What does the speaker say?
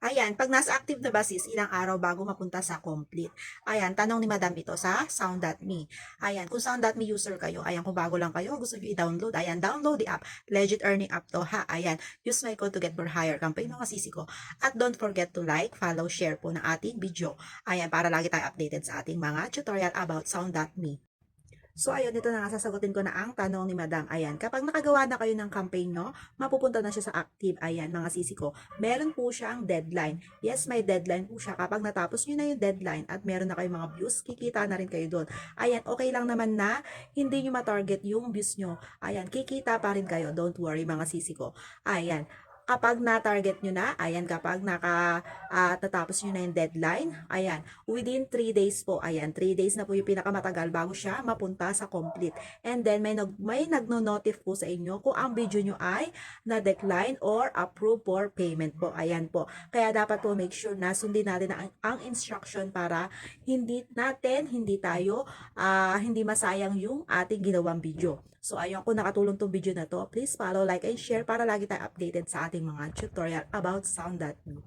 Ayan, pag nasa active na ba sis, ilang araw bago mapunta sa complete? Ayan, tanong ni Madam ito sa Sound.me. Ayan, kung Sound.me user kayo, ayan, kung bago lang kayo, gusto nyo i-download, ayan, download the app. Legit earning app to ha. Ayan, use my code to get for higher campaign mga sisi ko. At don't forget to like, follow, share po ng ating video. Ayan, para lagi tayo updated sa ating mga tutorial about Sound.me. So, ayun, ito na nga, sasagutin ko na ang tanong ni Madam. Ayan, kapag nakagawa na kayo ng campaign nyo, mapupunta na siya sa active. Ayan, mga sisi ko. Meron po siyang deadline. Yes, may deadline po siya. Kapag natapos nyo na yung deadline at meron na kayong mga views, kikita na rin kayo doon. Ayan, okay lang naman na hindi nyo matarget yung views nyo. Ayan, kikita pa rin kayo. Don't worry, mga sisi ko. Ayan, kapag na-target nyo na, ayan, kapag natapos nyo na yung deadline, ayan, within 3 days po, ayan, 3 days na po yung pinakamatagal bago siya mapunta sa complete. And then, may nagno-notif po sa inyo kung ang video nyo ay na-decline or approve for payment po. Ayan po. Kaya dapat po make sure na sundin natin ang instruction para hindi tayo, hindi masayang yung ating ginawang video. So, ayun, kung nakatulong tong video na to, please follow, like, and share para lagi tayo updated sa ating mga tutorial about Sound.me.